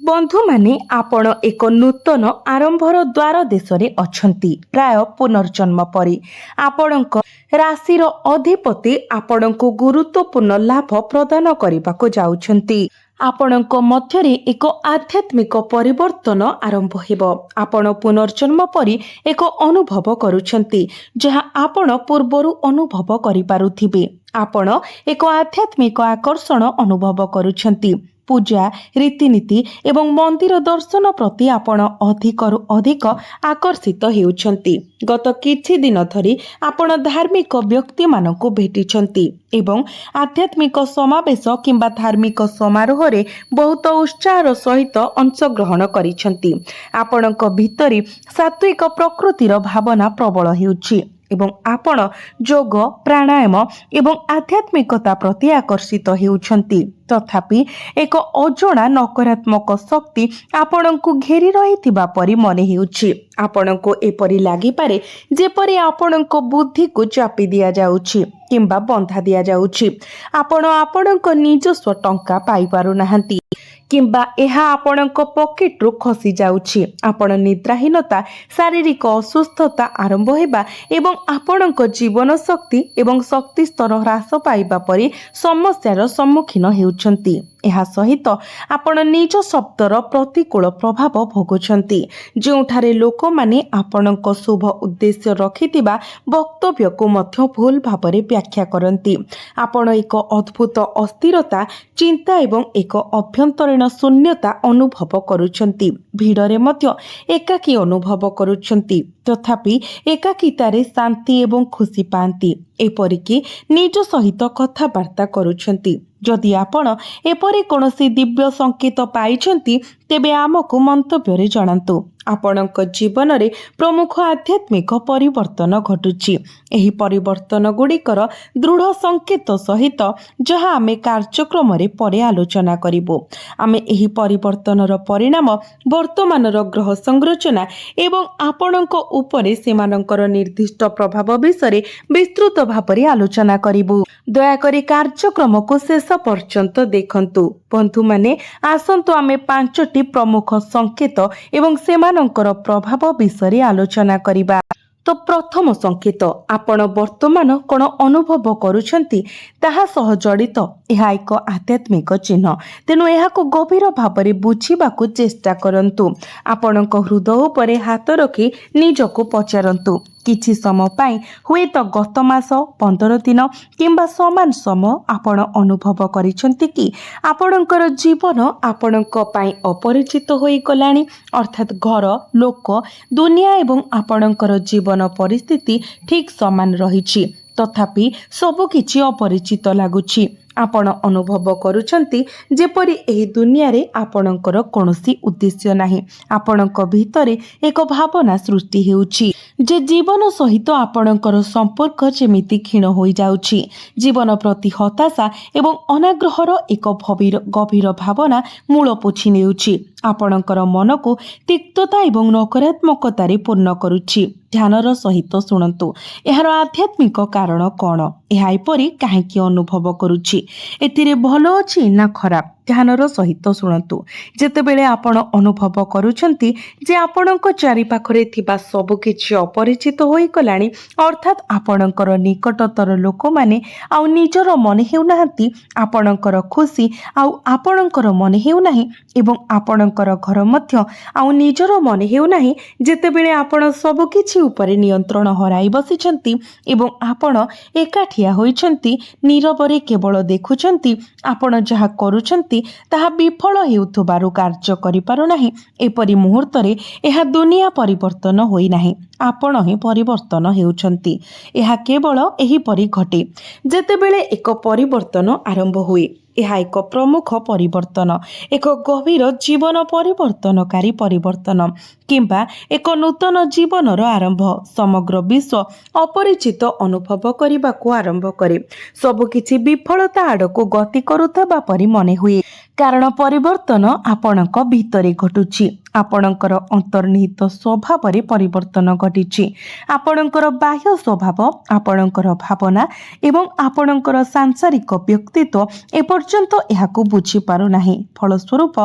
बंधु माने आपण एक नूतन आरंभर द्वार देशरे अछंती प्राय पुनर्जन्म परी आपणक राशिर अधिपति आपणक गुरुत्वपूर्ण लाभ प्रदान करने जाउछंती। आपणक मध्यरे एक आध्यात्मिक परिवर्तन आरंभ हेब। आपण पुनर्जन्म परी एक अनुभव करुछंती जहा आपण पूर्वरु अनुभव करि पारुथिबे। आपण एक आध्यात्मिक आकर्षण अनुभव करुछंती। पूजा रीतिनीति एवं मंदिर दर्शन प्रति आपण अधिकरु अधिक आकर्षित हेउछंती। गत किछि दिन धरी आपण धार्मिक व्यक्ति मानकु भेटिछंती एवं आध्यात्मिक समावेश किंबा धार्मिक समारोह रे बहुत उत्साहर सहित अंशग्रहण करिछंती। आपणक भितरी सात्विक प्रकृतिर भावना प्रबल हेउछि एवं आपण योग प्राणायाम एवं आध्यात्मिकता प्रति आकर्षित हेउछंती। तथापि एक अजଣା नकारात्मक शक्ति आपणको घेरी रहिथिबा परि मने हेउछि। आपणको एपरि लागि पारे जेपरि आपणको बुद्धि को चापी दिया जाउछि किंबा बंधा दिया जाउछि। आपण आपणको निजस्व टंका पाई पारु नाहंती किंबा एहा आपणक पॉकेट रु खसी जाउछि। आपण निद्राहीनता शारीरिक असुस्थता आरंभ हेबा एवं आपणक जीवन शक्ति एवं शक्ति स्तर ह्रास पाइबा परि समस्यार सम्मुखीन हेउछंती। एहा सहित आपण निज शब्दर प्रतिकूल प्रभाव भोगुछंती जोठारे लोक माने आपणक शुभ उद्देश्य रखिथिबा वक्तव्य को मध्य भूल भाबरे व्याख्या करंती। आपण एक अद्भुत अस्थिरता चिंता एवं एक अभ्यंतरीण शून्यता अनुभव करुछंती। भिड़रे मध्य एकाकी अनुभव करुछंती तथापि एकाकीतारे शांति एवं खुशी पांती। एपरिकी निज सहित कथबार्ता करुछंती। जदि आपण एपरि कोनोसी दिव्य संकेत पाइछंती तेबे आमको मंतव्य जणांतु। आपणक जीवन रे प्रमुख आध्यात्मिक परिवर्तन घटुछि। एही परिवर्तन गुड़िकर दृढ़ संकेत सहित जहाँ आमे कार्यक्रम रे परे आलोचना करिबो। आमे एही परिवर्तनर परिणाम वर्तमानर ग्रह संरचना एवं आपणक उपरे सेमानकर निर्दिष्ट प्रभाव विषय विस्तृत भाବରେ आलोचना करिबो। दया करी कार्यक्रम को शेष पर्यंत देखंतु। बंधु माने आसंतु आमे 5टी प्रमुख संकेत एवं सेमानकर प्रभाव विषय आलोचना करिबा। तो प्रथम संकेत आपण वर्तमान कोन अनुभव करुछंती ताहा सह जड़ित यह एक आध्यात्मिक चिन्ह। तेणु यहाको गभीर भावरे बुझिबाकू चेष्टा करंतु। आपणक हृदय उपरे हाथ रखी निजको पचारंतु किछि समय पाई हुए तो गत मास 15 दिन किंबा समान समय आपण अनुभव करिसंती कि आपणकर जीवन आपणक पाई अपरिचित होई गलानी। अर्थात घर लोक दुनिया एवं आपणकर जीवन परिस्थिति ठीक समान रहिछि तथापि सब किछि अपरिचित लागुछि। आपण अनुभव करुछंती जेपरि एही दुनिया रे आपणकर कोनोसी उद्देश्य नाही। आपणक भितरे एक भावना सृष्टि हेउछि जे जीवन सहित आपणकर संपर्क जेमिति क्षीण होई जाउछि। जीवन प्रति हताशा एवं अनाग्रहर एक गभीर भावना मूल पोछि नेउछि। आपणकर मन को तिक्तता एवं नकारात्मकतारे पूर्ण करुछि। ध्यानर सहित शुणन्तु एहार आध्यात्मिक कारण कौन, एहा एपरि काहेकि अनुभव करुछि, एथिरे भलो अछि ना खराब। ध्यानर सहित शुणन्तु जेतेबेले आपण अनुभव करुछंती जे आपणक चारि पाखरे थिबा सब किछि अपरिचित होई गलानी अर्थात आपणकर निकटतर लोक माने आउ निजर मने हेउ नाहंती, आपणकर खुशी आउ आपणकर मने हेउ नाही एवं आपणकर घर मध्य आउ निजर मने हेउ नाही। जेतेबेले आपण सब किछि उपरे नियंत्रण हराई बसिछंती एवं आपण एकाठिया होइछंती नीरवरे केवल देखुछंती आपण जहा करुछंती ताहा विफल हेउथबारु कार्य करि पारु नाही। एपरि मुहूर्त रे एहा दुनिया परिवर्तन होई नाही, आपण ही परिवर्तन हेउछंती। एहा केवल एही परि घटे जेतेबेले एक परिवर्तन आरंभ हुए। यह एक प्रमुख परिवर्तन एक गभीर जीवन परिवर्तनकारी परिवर्तन किंबा एक नूतन जीवनर आरंभ। समग्र विश्व अपरिचित अनुभव करने को आरंभ करे। सबकिछि विफलता आड़क गति करुथबा परि मने हुए କାରଣ ପରିବର୍ତ୍ତନ ଆପଣଙ୍କ ଭିତରେ ଘଟୁଛି। ଆପଣଙ୍କର ଅନ୍ତର୍ନିହିତ ସ୍ୱଭାବରେ ପରିବର୍ତ୍ତନ ଘଟିଛି। ଆପଣଙ୍କର ବାହ୍ୟ ସ୍ୱଭାବ, ଆପଣଙ୍କର ଭାବନା ଏବଂ ଆପଣଙ୍କର ସାଂସାରିକ ବ୍ୟକ୍ତିତ୍ୱ ଏପର୍ଯ୍ୟନ୍ତ ଏହାକୁ ବୁଝିପାରୁନାହିଁ। ଫଳସ୍ୱରୂପ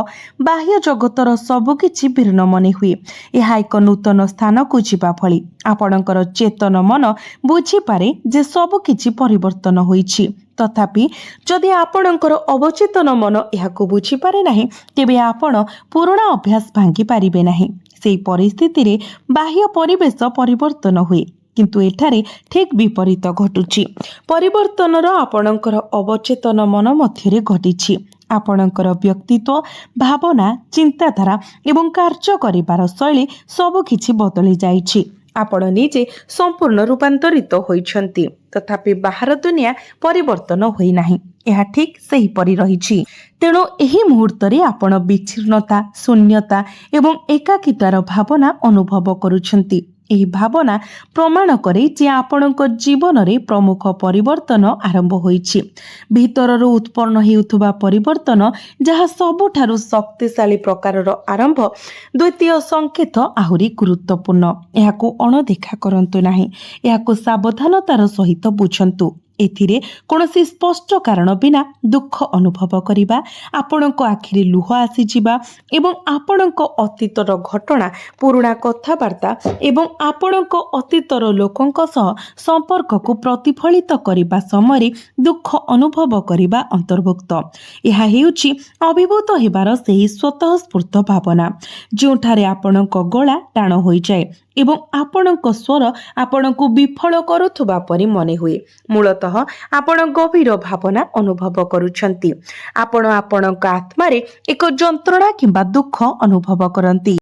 ବାହ୍ୟ ଜଗତର ସବୁକିଛି ଭିନ୍ନ ମନେ ହୁଏ। ଏହା ଏକ ନୂତନ ସ୍ଥାନକୁ ଯିବା ଭଳି। ଆପଣଙ୍କର ଚେତନ ମନ ବୁଝିପାରେ ଯେ ସବୁକିଛି ପରିବର୍ତ୍ତନ ହୋଇଛି। ତଥାପି ଯଦି ଆପଣଙ୍କର ଅବଚେତନ ମନ ଏହାକୁ ବୁଝିପାରେ ନାହିଁ, ତେବେ ଆପଣ ପୁରୁଣା ଅଭ୍ୟାସ ଭାଙ୍ଗି ପାରିବେ ନାହିଁ। ସେହି ପରିସ୍ଥିତିରେ ବାହ୍ୟ ପରିବେଶ ପରିବର୍ତ୍ତନ ହୁଏ, କିନ୍ତୁ ଏଠାରେ ଠିକ୍ ବିପରୀତ ଘଟୁଛି। ପରିବର୍ତ୍ତନର ଆପଣଙ୍କର ଅବଚେତନ ମନ ମଧ୍ୟରେ ଘଟିଛି। ଆପଣଙ୍କର ବ୍ୟକ୍ତିତ୍ୱ, ଭାବନା, ଚିନ୍ତାଧାରା ଏବଂ କାର୍ଯ୍ୟ କରିବାର ଶୈଳୀ ସବୁକିଛି ବଦଳି ଯାଇଛି। ଆପଣ ନିଜେ ସମ୍ପୂର୍ଣ୍ଣ ରୂପାନ୍ତରିତ ହୋଇଛନ୍ତି। ତଥାପି ବାହାର ଦୁନିଆ ପରିବର୍ତ୍ତନ ହୋଇନାହିଁ। ଏହା ଠିକ୍ ସେହିପରି ରହିଛି। ତେଣୁ ଏହି ମୁହୂର୍ତ୍ତରେ ଆପଣ ବିଚ୍ଛିନ୍ନତା, ଶୂନ୍ୟତା ଏବଂ ଏକାକିତାର ଭାବନା ଅନୁଭବ କରୁଛନ୍ତି। ଏହି ଭାବନା ପ୍ରମାଣ କରେ ଯେ ଆପଣଙ୍କ ଜୀବନରେ ପ୍ରମୁଖ ପରିବର୍ତ୍ତନ ଆରମ୍ଭ ହୋଇଛି। ଭିତରରୁ ଉତ୍ପନ୍ନ ହେଉଥିବା ପରିବର୍ତ୍ତନ, ଯାହା ସବୁଠାରୁ ଶକ୍ତିଶାଳୀ ପ୍ରକାରର ଆରମ୍ଭ। ଦ୍ୱିତୀୟ ସଂକେତ ଆହୁରି ଗୁରୁତ୍ୱପୂର୍ଣ୍ଣ। ଏହାକୁ ଅଣଦେଖା କରନ୍ତୁ ନାହିଁ। ଏହାକୁ ସାବଧାନତାର ସହିତ ବୁଝନ୍ତୁ। ଏଥିରେ କୌଣସି ସ୍ପଷ୍ଟ କାରଣ ବିନା ଦୁଃଖ ଅନୁଭବ କରିବା, ଆପଣଙ୍କ ଆଖିରେ ଲୁହ ଆସିଯିବା ଏବଂ ଆପଣଙ୍କ ଅତୀତର ଘଟଣା, ପୁରୁଣା କଥାବାର୍ତ୍ତା ଏବଂ ଆପଣଙ୍କ ଅତୀତର ଲୋକଙ୍କ ସହ ସମ୍ପର୍କକୁ ପ୍ରତିଫଳିତ କରିବା ସମୟରେ ଦୁଃଖ ଅନୁଭବ କରିବା ଅନ୍ତର୍ଭୁକ୍ତ। ଏହା ହେଉଛି ଅଭିଭୂତ ହେବାର ସେହି ସ୍ୱତଃସ୍ଫୂର୍ତ୍ତ ଭାବନା, ଯେଉଁଠାରେ ଆପଣଙ୍କ ଗଳା ଟାଣ ହୋଇଯାଏ ଏବଂ ଆପଣଙ୍କ ସ୍ୱର ଆପଣଙ୍କୁ ବିଫଳ କରୁଥିବା ପରି ମନେ ହୁଏ। ମୂଳତଃ ଆପଣ ଗଭୀର ଭାବନା ଅନୁଭବ କରୁଛନ୍ତି। ଆପଣ ଆପଣଙ୍କ ଆତ୍ମାରେ ଏକ ଯନ୍ତ୍ରଣା କିମ୍ବା ଦୁଃଖ ଅନୁଭବ କରନ୍ତି।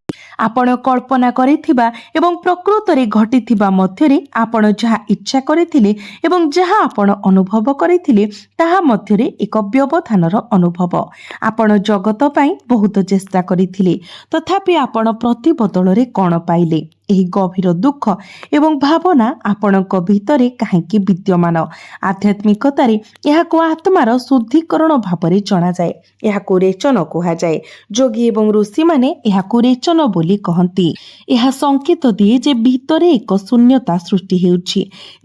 ଆପଣ କଳ୍ପନା କରିଥିବା ଏବଂ ପ୍ରକୃତରେ ଘଟିଥିବା ମଧ୍ୟରେ ଆପଣ ଯାହା ଇଚ୍ଛା କରିଥିଲେ ଏବଂ ଯାହା ଆପଣ ଅନୁଭବ କରିଥିଲେ ତାହା ମଧ୍ୟରେ ଏକ ବ୍ୟବଧାନର ଅନୁଭବ। ଆପଣ ଜଗତ ପାଇଁ ବହୁତ ଚେଷ୍ଟା କରିଥିଲେ, ତଥାପି ଆପଣ ପ୍ରତିବଦଳରେ କ'ଣ ପାଇଲେ? ଏହି ଗଭୀର ଦୁଃଖ ଏବଂ ଭାବନା ଆପଣଙ୍କ ଭିତରେ କାହିଁକି ବିଦ୍ୟମାନ? ଆଧ୍ୟାତ୍ମିକତାରେ ଏହାକୁ ଆତ୍ମାର ଶୁଦ୍ଧିକରଣ ଭାବରେ ଜଣାଯାଏ। ଏହାକୁ ରେଚନ କୁହାଯାଏ। ଯୋଗୀ ଏବଂ ଋଷିମାନେ ଏହାକୁ ରେଚନ ବୋଲି କହନ୍ତି। ଏହା ସଂକେତ ଦିଏ ଯେ ଭିତରେ ଏକ ଶୂନ୍ୟତା ସୃଷ୍ଟି ହେଉଛି,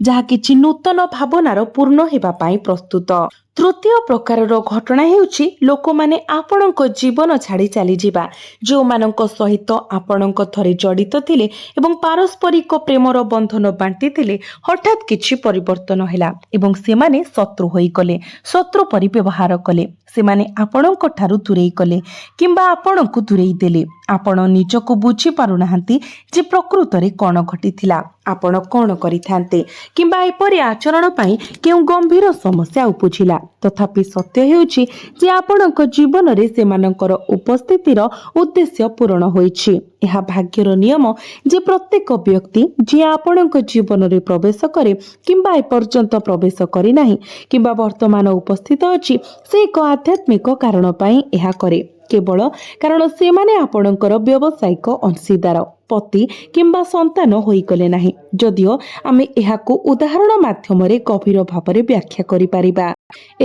ଯାହା କିଛି ନୂତନ ଭାବନାର ପୂର୍ଣ୍ଣ ହେବା ପାଇଁ ପ୍ରସ୍ତୁତ। ତୃତୀୟ ପ୍ରକାରର ଘଟଣା ହେଉଛି ଲୋକମାନେ ଆପଣଙ୍କ ଜୀବନ ଛାଡ଼ି ଚାଲିଯିବା। ଯେଉଁମାନଙ୍କ ସହିତ ଆପଣଙ୍କ ଥରେ ଜଡ଼ିତ ଥିଲେ ଏବଂ ପାରସ୍ପରିକ ପ୍ରେମର ବନ୍ଧନ ବାଣ୍ଟିଥିଲେ, ହଠାତ୍ କିଛି ପରିବର୍ତ୍ତନ ହେଲା ଏବଂ ସେମାନେ ଶତ୍ରୁ ହୋଇଗଲେ, ଶତ୍ରୁ ପରି ବ୍ୟବହାର କଲେ। ସେମାନେ ଆପଣଙ୍କ ଠାରୁ ଦୂରେଇ ଗଲେ କିମ୍ବା ଆପଣଙ୍କୁ ଦୂରେଇ ଦେଲେ। ଆପଣ ନିଜକୁ ବୁଝିପାରୁନାହାନ୍ତି ଯେ ପ୍ରକୃତରେ କ'ଣ ଘଟିଥିଲା, ଆପଣ କ'ଣ କରିଥାନ୍ତେ କିମ୍ବା ଏପରି ଆଚରଣ ପାଇଁ କେଉଁ ଗମ୍ଭୀର ସମସ୍ୟା ଉପୁଜିଲା। ତଥାପି ସତ୍ୟ ହେଉଛି ଯେ ଆପଣଙ୍କ ଜୀବନରେ ସେମାନଙ୍କର ଉପସ୍ଥିତିର ଉଦ୍ଦେଶ୍ୟ ପୂରଣ ହୋଇଛି। ଏହା ଭାଗ୍ୟର ନିୟମ ଯେ ପ୍ରତ୍ୟେକ ବ୍ୟକ୍ତି ଯିଏ ଆପଣଙ୍କ ଜୀବନରେ ପ୍ରବେଶ କରେ କିମ୍ବା ଏପର୍ଯ୍ୟନ୍ତ ପ୍ରବେଶ କରିନାହିଁ କିମ୍ବା ବର୍ତ୍ତମାନ ଉପସ୍ଥିତ ଅଛି, ସେ ଏକ ଆଧ୍ୟାତ୍ମିକ କାରଣ ପାଇଁ ଏହା କରେ। କେବଳ କାରଣ ସେମାନେ ଆପଣଙ୍କର ବ୍ୟବସାୟିକ ଅଂଶୀଦାର, ପତି କିମ୍ବା ସନ୍ତାନ ହୋଇଗଲେ ନାହିଁ। ଯଦିଓ ଆମେ ଏହାକୁ ଉଦାହରଣ ମାଧ୍ୟମରେ ଗଭୀର ଭାବରେ ବ୍ୟାଖ୍ୟା କରିପାରିବା,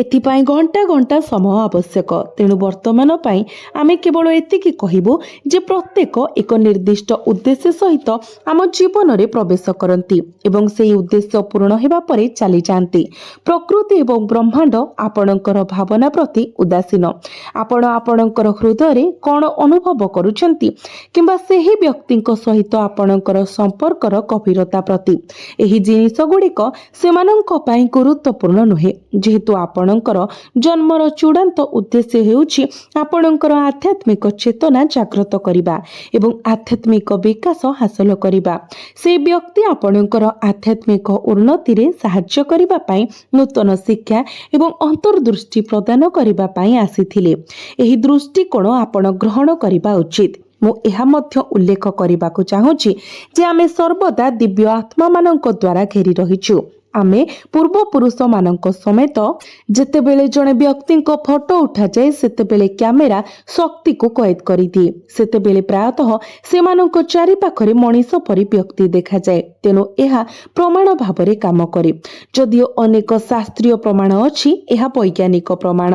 ଏଥିପାଇଁ ଘଣ୍ଟା ଘଣ୍ଟା ସମୟ ଆବଶ୍ୟକ। ତେଣୁ ବର୍ତ୍ତମାନ ପାଇଁ ଆମେ କେବଳ ଏତିକି କହିବୁ ଯେ ପ୍ରତ୍ୟେକ ଏକ ନିର୍ଦ୍ଦିଷ୍ଟ ଉଦ୍ଦେଶ୍ୟ ସହିତ ଆମ ଜୀବନରେ ପ୍ରବେଶ କରନ୍ତି ଏବଂ ସେହି ଉଦ୍ଦେଶ୍ୟ ପୂରଣ ହେବା ପରେ ଚାଲିଯାଆନ୍ତି। ପ୍ରକୃତି ଏବଂ ବ୍ରହ୍ମାଣ୍ଡ ଆପଣଙ୍କର ଭାବନା ପ୍ରତି ଉଦାସୀନ। ଆପଣ ଆପଣଙ୍କର ହୃଦୟରେ କ'ଣ ଅନୁଭବ କରୁଛନ୍ତି କିମ୍ବା ସେହି ବ୍ୟକ୍ତିଙ୍କ ସହିତ ଆପଣଙ୍କର ସମ୍ପର୍କର ଗଭୀରତା ପ୍ରତି, ଏହି ଜିନିଷଗୁଡ଼ିକ ସେମାନଙ୍କ ପାଇଁ ଗୁରୁତ୍ୱପୂର୍ଣ୍ଣ ନୁହେଁ, ଯେହେତୁ ଆପଣଙ୍କର ଜନ୍ମର ଚୂଡ଼ାନ୍ତ ଉଦ୍ଦେଶ୍ୟ ହେଉଛି ଆପଣଙ୍କର ଆଧ୍ୟାତ୍ମିକ ଚେତନା ଜାଗ୍ରତ କରିବା ଏବଂ ଆଧ୍ୟାତ୍ମିକ ବିକାଶ ହାସଲ କରିବା। ସେହି ବ୍ୟକ୍ତି ଆପଣଙ୍କର ଆଧ୍ୟାତ୍ମିକ ଉନ୍ନତିରେ ସାହାଯ୍ୟ କରିବା ପାଇଁ ନୂତନ ଶିକ୍ଷା ଏବଂ ଅନ୍ତର୍ଦୃଷ୍ଟି ପ୍ରଦାନ କରିବା ପାଇଁ ଆସିଥିଲେ। ଏହି ଦୃଷ୍ଟିକୋଣ ଆପଣ ଗ୍ରହଣ କରିବା ଉଚିତ। ମୁଁ ଏହା ମଧ୍ୟ ଉଲ୍ଲେଖ କରିବାକୁ ଚାହୁଁଛି ଯେ ଆମେ ସର୍ବଦା ଦିବ୍ୟ ଆତ୍ମାମାନଙ୍କ ଦ୍ୱାରା ଘେରି ରହିଛୁ। ଆମେ ପୂର୍ବପୁରୁଷମାନଙ୍କ ସମେତ ଯେତେବେଳେ ଜଣେ ବ୍ୟକ୍ତିଙ୍କ ଫଟୋ ଉଠାଯାଏ, ସେତେବେଳେ କ୍ୟାମେରା ଶକ୍ତିକୁ କଏଦ କରିଦିଏ। ସେତେବେଳେ ପ୍ରାୟତଃ ସେମାନଙ୍କ ଚାରିପାଖରେ ମଣିଷ ପରି ବ୍ୟକ୍ତି ଦେଖାଯାଏ। ତେଣୁ ଏହା ପ୍ରମାଣ ଭାବରେ କାମ କରେ। ଯଦିଓ ଅନେକ ଶାସ୍ତ୍ରୀୟ ପ୍ରମାଣ ଅଛି, ଏହା ବୈଜ୍ଞାନିକ ପ୍ରମାଣ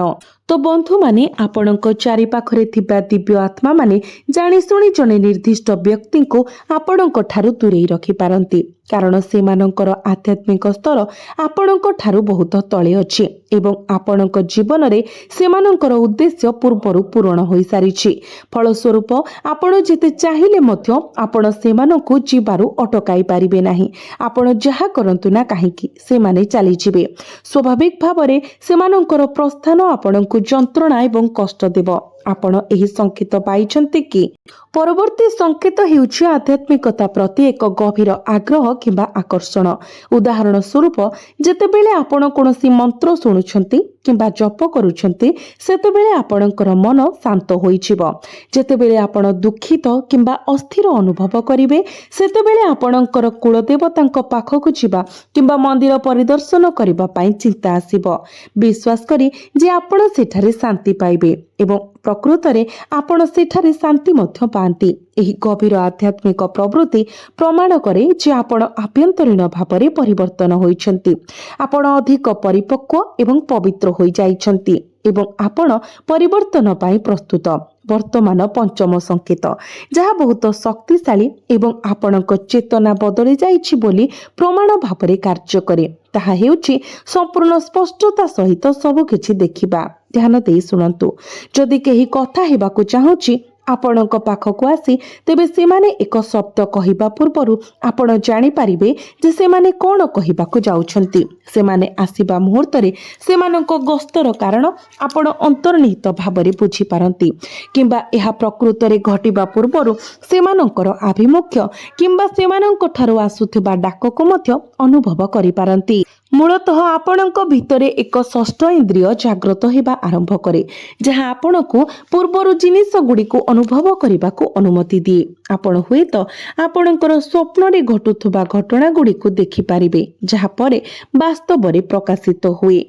तो बंधु माने आपणक चारि पाखरे थिबा दिव्य आत्मा माने जाणीशुणी जने निर्दिष्ट व्यक्ति को आपणक ठारू दूरेई रखि पारंती कारण सेमानंकर आध्यात्मिक स्तर आपणक ठारू बहुत तळे अछि एवं आपणक जीवन रे सेमानंकर उद्देश्य पूर्वरु पूर्ण होई सारिछि। फलस्वरूप आपण जेते चाहिले मध्य आपण सेमानंकु जीवारु अटकाई पारिबे नाही। आपण जहा करंतु ना काहेकि सेमाने चली जिबे स्वाभाविक भावरे सेमानंकर प्रस्थान आपणकु जंत्रणा एवं कष्ट देव। आपण एही संकेत पाइछन्ति कि परवर्ती संकेत हेउछि आध्यात्मिकता प्रति एक गभीर आग्रह किंबा आकर्षण। उदाहरण स्वरूप जेतेबेले आपण कोनोसी मंत्र शुणुछन्ति किंबा जप करूछन्ति सेतेबेले आपणकर मन शांत होइछिबो। जेतेबेले आपण दुखित किंबा अस्थिर अनुभव करिवे सेतेबेले आपणकर कुलदेवतांक पाखकु जिबा किंबा मंदिर परिदर्शन करिबा पई चिंता आसीबो। विश्वास करी जे आपण सेठारे शांति पाइबे एवं प्रकृत रे आपण सेठारे शांति मध्य पांती। एही गभीर आध्यात्मिक प्रवृत्ति प्रमाण करे जे आपण आभ्यंतरीण भावरे परिवर्तन होइछन्ति। आपण अधिक परिपक्व एवं पवित्र होई जाइछन्ति एवं आपण परिवर्तन पाई प्रस्तुत। वर्तमान पंचम संकेत जहा बहुत शक्तिशाली एवं आपणक चेतना बदली जाइछि बोली प्रमाण भावरे कार्य करे ताहा हेउछि संपूर्ण स्पष्टता सहित सब किछि देखिबा। ध्यान देई सुनंतु जदि केही कथा हेबाकु चाहूछि आपणक पाखकु आसी तेबे सेमाने एक शब्द कहिबा पूर्वरु आपण जानि पारिबे जे सेमाने कोन कहिबाकु जाउछन्ति। सेमाने आसीबा मुहूर्तरे सेमानक गस्तर कारण आपण अंतर्निहित भावरे बुझी पारंती किंबा एहा प्रकृतरे घटिबा पूर्वरु सेमानकर आभिमुख्य किंबा सेमानक ठारू आसुथिबा डाकको मध्य अनुभव करि पारंती। मूलतः आपणक भितरे एक षष्ठ इंद्रिय जाग्रत हेबा आरंभ करे जहा आपणकु पूर्वरु जिनिस गुडीको अनुभव करिबाकु अनुमति दिए। आपण हुएत आपणकर स्वप्न रे घटुथुबा घटना गुडीको देखि पारिबे जहा परे वास्तव रे प्रकाशित हुए।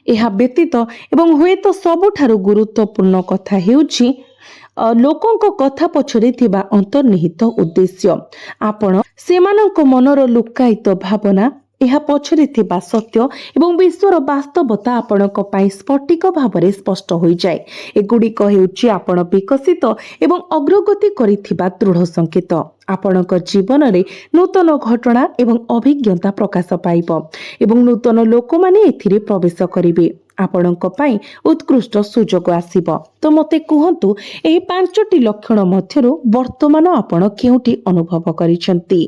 एहा व्यतीत एवं हुएत सबुठारु गुरुत्वपूर्ण कथा हेउछि लोकंक कथा पछरे थिबा अंतर्निहित उद्देश्य। आपण सेमानक मनर लुकायित भावना एहा पछरे थिबा सत्य एवं विश्वर वास्तवता आपणक पई स्फटिक भावरे स्पष्ट होई जाय। एगुडीक हेउछि आपण विकसित एवं अग्रगति करिथिबा दृढ़ संकेत। आपणक जीवन रे नूतन घटना एवं अभिज्ञता प्रकाश पाइब एवं नूतन लोक माने एथिरे प्रवेश करिवे। आपणक पई उत्कृष्ट सुजोग आसीब। तो मते कुहंतु एही पांचटी लक्षण मध्यरु वर्तमान आपण केउटी अनुभव करिसंती।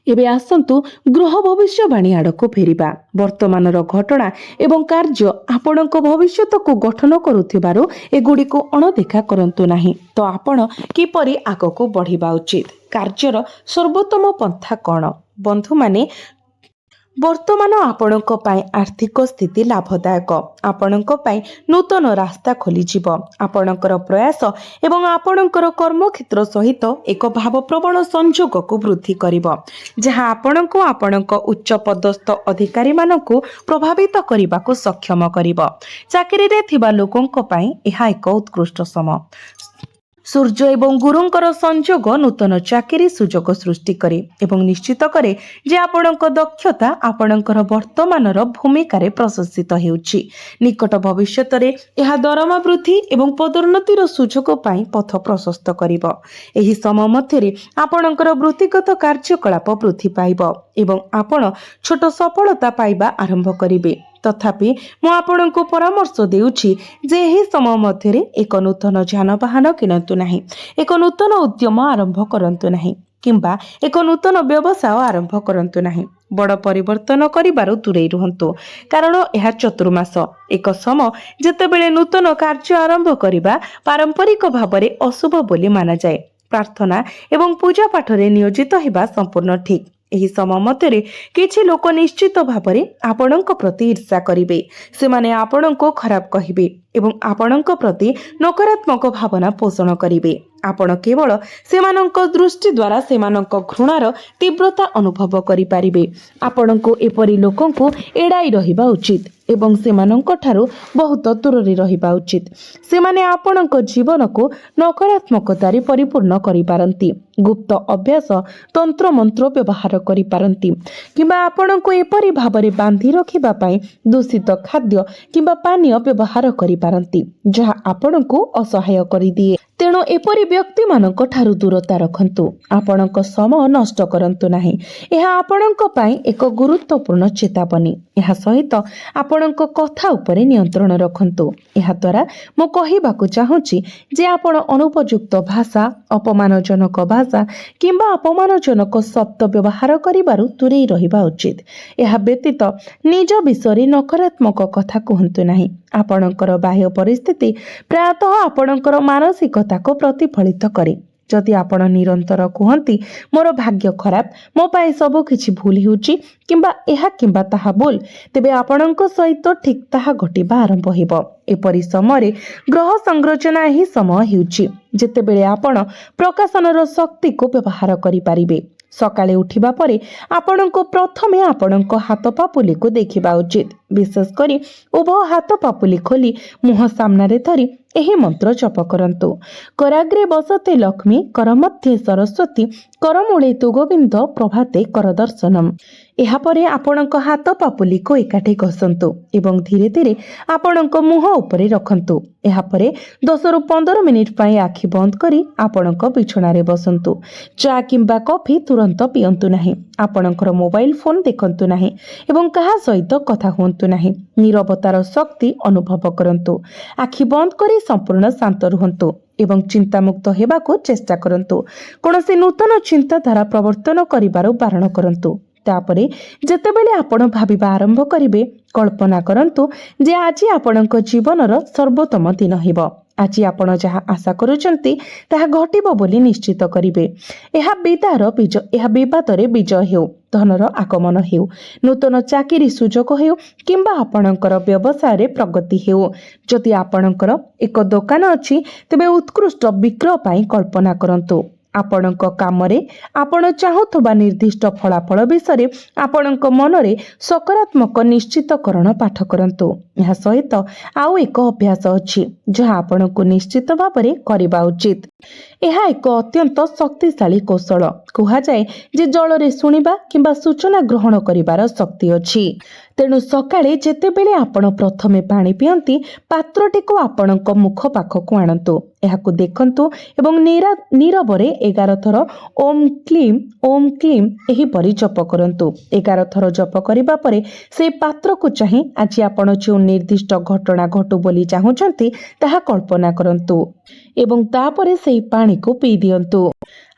एबे आसंतु ग्रह भविष्यवाणी आडको फेरिबा। वर्तमानर घटना एवं कार्य आपणक भविष्यत को गठन करुथिबारु एगुडी को अणदेखा करंतु नाही। तो आपण किपरि आगको बढ़िबा उचित कार्यर सर्वोत्तम पंथा कौन? बंधु माने वर्तमान आपणक पई आर्थिक स्थिति लाभदायक। आपणक पई नूतन रास्ता खोली जीव। आपणकर प्रयास एवं आपणकर कर्मक्षेत्र सहित एक भावप्रवण संयोग को वृद्धि करिव जहा आपणक आपणक उच्च पदस्थ अधिकारी मानकु प्रभावित करिबाकु सक्षम करिव। चाकरी रे थिबा लोकंक पई एहा एक उत्कृष्ट समय। सूर्य एवं गुरुंकर संयोग नूतन चाकरी सुजोग सृष्टि करे एवं निश्चित करे जे आपणक दक्षता आपणकर वर्तमानर भूमिकारे प्रशंसित हेउछि। निकट भविष्यत रे एहा दरमा वृद्धि एवं पदोन्नतिर सुजोग पाई पथ प्रशस्त करिव। एही समय मध्यरे आपणकर वृत्तिगत कार्यकलाप वृद्धि पाइब एवं आपण छोट सफलता पाइबा आरंभ करिवे। तथापि मु आपणको परामर्श देउछि जे एही समय मध्यरे एक नूतन जानवाहन किणतु नाही, एक नूतन उद्यम आरंभ करंतु नाही किंबा एक नूतन व्यवसाय आरंभ करंतु नाही। बड़ परिवर्तन करिबारु दूरेई रुहंतु कारण एहा चतुर्मास एक समय जेतेबेले नूतन कार्य आरंभ करिबा पारंपरिक भावरे अशुभ बोली माना जाए। प्रार्थना एवं पूजा पाठरे नियोजित हेबा संपूर्ण ठीक। एही समय मध्यरे किछि लोक निश्चित भावरे आपणक प्रति ईर्षा करिवे। सेमाने आपणको खराब कहिबे एवं आपणक प्रति नकारात्मक भावना पोषण करिवे। आपण केवल सेमानक दृष्टि द्वारा सेमानक घृणार तीव्रता अनुभव करि पारिबे। आपणको एपरि लोकंको एडाई रहिबा उचित एवं सेमानक ठारू बहुत दूर रहिबा उचित। सेमाने आपणक जीवन को नकारात्मकतारे परिपूर्ण करि पारंती। गुप्त अभ्यास तंत्र मंत्र व्यवहार करि पारंती किंबा आपणको एपरि भावरे बांधी रखिबा पई दूषित खाद्य किंबा पानीय व्यवहार करि କରିପାରନ୍ତି ଯାହା ଆପଣଙ୍କୁ ଅସହାୟ କରିଦିଏ। ତେଣୁ ଏପରି ବ୍ୟକ୍ତିମାନଙ୍କ ଠାରୁ ଦୂରତା ରଖନ୍ତୁ। ଆପଣଙ୍କ ସମୟ ନଷ୍ଟ କରନ୍ତୁ ନାହିଁ। ଏହା ଆପଣଙ୍କ ପାଇଁ ଏକ ଗୁରୁତ୍ୱପୂର୍ଣ୍ଣ ଚେତାବନୀ। ଏହା ସହିତ ଆପଣଙ୍କ କଥା ଉପରେ ନିୟନ୍ତ୍ରଣ ରଖନ୍ତୁ। ଏହାଦ୍ୱାରା ମୁଁ କହିବାକୁ ଚାହୁଁଛି ଯେ ଆପଣ ଅନୁପଯୁକ୍ତ ଭାଷା, ଅପମାନଜନକ ଭାଷା କିମ୍ବା ଅପମାନଜନକ ଶବ୍ଦ ବ୍ୟବହାର କରିବାରୁ ଦୂରେଇ ରହିବା ଉଚିତ। ଏହା ବ୍ୟତୀତ ନିଜ ବିଷୟରେ ନକାରାତ୍ମକ କଥା କୁହନ୍ତୁ ନାହିଁ। ଆପଣଙ୍କର ବାହ୍ୟ ପରିସ୍ଥିତି ପ୍ରାୟତଃ ଆପଣଙ୍କର ମାନସିକତାକୁ ପ୍ରତିଫଳିତ କରେ। ଯଦି ଆପଣ ନିରନ୍ତର କୁହନ୍ତି ମୋର ଭାଗ୍ୟ ଖରାପ, ମୋ ପାଇଁ ସବୁ କିଛି ଭୁଲ ହେଉଛି କିମ୍ବା ତାହା ଭୁଲ, ତେବେ ଆପଣଙ୍କ ସହିତ ଠିକ୍ ତାହା ଘଟିବା ଆରମ୍ଭ ହେବ। ଏପରି ସମୟରେ ଗ୍ରହ ସଂରଚନା ଏହି ସମୟ ହେଉଛି ଯେତେବେଳେ ଆପଣ ପ୍ରକାଶନର ଶକ୍ତିକୁ ବ୍ୟବହାର କରିପାରିବେ। ସକାଳେ ଉଠିବା ପରେ ଆପଣଙ୍କୁ ପ୍ରଥମେ ଆପଣଙ୍କ ହାତ ପାପୁଲିକୁ ଦେଖିବା ଉଚିତ। ବିଶେଷ କରି ଉଭୟ ହାତ ପାପୁଲି ଖୋଲି ମୁହଁ ସାମ୍ନାରେ ଧରି ଏହି ମନ୍ତ୍ର ଜପ କରନ୍ତୁ। କରାଗ୍ରେ ବସତେ ଲକ୍ଷ୍ମୀ, କର ମଧ୍ୟେ ସରସ୍ୱତୀ, କରମୂଳେ ତୁ ଗୋବିନ୍ଦ, ପ୍ରଭାତେ କର ଦର୍ଶନମ୍। ଏହାପରେ ଆପଣଙ୍କ ହାତ ପାପୁଲିକୁ ଏକାଠି ଘଷନ୍ତୁ ଏବଂ ଧୀରେ ଧୀରେ ଆପଣଙ୍କ ମୁହଁ ଉପରେ ରଖନ୍ତୁ। ଏହାପରେ 10ରୁ 15 ମିନିଟ୍ ପାଇଁ ଆଖି ବନ୍ଦ କରି ଆପଣଙ୍କ ବିଛଣାରେ ବସନ୍ତୁ। ଚା କିମ୍ବା କଫି ତୁରନ୍ତ ପିଅନ୍ତୁ ନାହିଁ। ଆପଣଙ୍କର ମୋବାଇଲ ଫୋନ ଦେଖନ୍ତୁ ନାହିଁ ଏବଂ କାହା ସହିତ କଥା ହୁଅନ୍ତୁ ନାହିଁ। ନୀରବତାର ଶକ୍ତି ଅନୁଭବ କରନ୍ତୁ। ଆଖି ବନ୍ଦ କରି ସମ୍ପୂର୍ଣ୍ଣ ଶାନ୍ତ ରୁହନ୍ତୁ ଏବଂ ଚିନ୍ତାମୁକ୍ତ ହେବାକୁ ଚେଷ୍ଟା କରନ୍ତୁ। କୌଣସି ନୂତନ ଚିନ୍ତାଧାରା ପ୍ରବର୍ତ୍ତନ କରିବାରୁ ବାରଣ କରନ୍ତୁ। ତାପରେ ଯେତେବେଳେ ଆପଣ ଭାବିବା ଆରମ୍ଭ କରିବେ, କଳ୍ପନା କରନ୍ତୁ ଯେ ଆଜି ଆପଣଙ୍କ ଜୀବନର ସର୍ବୋତ୍ତମ ଦିନ ହେବ। ଆଜି ଆପଣ ଯାହା ଆଶା କରୁଛନ୍ତି ତାହା ଘଟିବ ବୋଲି ନିଶ୍ଚିତ କରିବେ। ଏହା ବିବାଦରେ ବିଜୟ ହେଉ, ଧନର ଆଗମନ ହେଉ, ନୂତନ ଚାକିରି ସୁଯୋଗ ହେଉ କିମ୍ବା ଆପଣଙ୍କର ବ୍ୟବସାୟରେ ପ୍ରଗତି ହେଉ। ଯଦି ଆପଣଙ୍କର ଏକ ଦୋକାନ ଅଛି, ତେବେ ଉତ୍କୃଷ୍ଟ ବିକ୍ରୟ ପାଇଁ କଳ୍ପନା କରନ୍ତୁ। ଆପଣଙ୍କ କାମରେ ଆପଣ ଚାହୁଁଥିବା ନିର୍ଦ୍ଦିଷ୍ଟ ଫଳାଫଳ ବିଷୟରେ ଆପଣଙ୍କ ମନରେ ସକାରାତ୍ମକ ନିଶ୍ଚିତକରଣ ପାଠ କରନ୍ତୁ। ଏହା ସହିତ ଆଉ ଏକ ଅଭ୍ୟାସ ଅଛି ଯାହା ଆପଣଙ୍କୁ ନିଶ୍ଚିତ ଭାବରେ କରିବା ଉଚିତ। ଏହା ଏକ ଅତ୍ୟନ୍ତ ଶକ୍ତିଶାଳୀ କୌଶଳ। କୁହାଯାଏ ଯେ ଜଳରେ ଶୁଣିବା କିମ୍ବା ସୂଚନା ଗ୍ରହଣ କରିବାର ଶକ୍ତି ଅଛି। ତେଣୁ ସକାଳେ ଯେତେବେଳେ ଆପଣ ପ୍ରଥମେ ପାଣି ପିଅନ୍ତି, ପାତ୍ରଟିକୁ ଆପଣଙ୍କ ମୁଖ ପାଖକୁ ଆଣନ୍ତୁ। ଏହାକୁ ଦେଖନ୍ତୁ ଏବଂ ନୀରବରେ 11 ଥର ଓମ୍ କ୍ଲିମ୍ ଏହିପରି ଜପ କରନ୍ତୁ। 11 ଥର ଜପ କରିବା ପରେ ସେହି ପାତ୍ରକୁ ଚାହିଁ ଆଜି ଆପଣ ଯେଉଁ ନିର୍ଦ୍ଦିଷ୍ଟ ଘଟଣା ଘଟୁ ବୋଲି ଚାହୁଁଛନ୍ତି ତାହା କଳ୍ପନା କରନ୍ତୁ ଏବଂ ତାପରେ ସେହି ପାଣିକୁ ପିଇ ଦିଅନ୍ତୁ।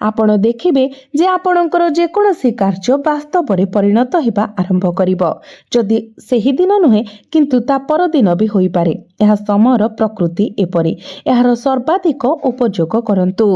ଆପଣ ଦେଖିବେ ଯେ ଆପଣଙ୍କର ଯେକୌଣସି କାର୍ଯ୍ୟ ବାସ୍ତବରେ ପରିଣତ ହେବା ଆରମ୍ଭ କରିବ। ଯଦି ସେହି ଦିନ ନୁହେଁ କିନ୍ତୁ ତା ପରଦିନ ବି ହୋଇପାରେ। ଏହା ସମୟର ପ୍ରକୃତି ଏପରି। ଏହାର ସର୍ବାଧିକ ଉପଯୋଗ କରନ୍ତୁ।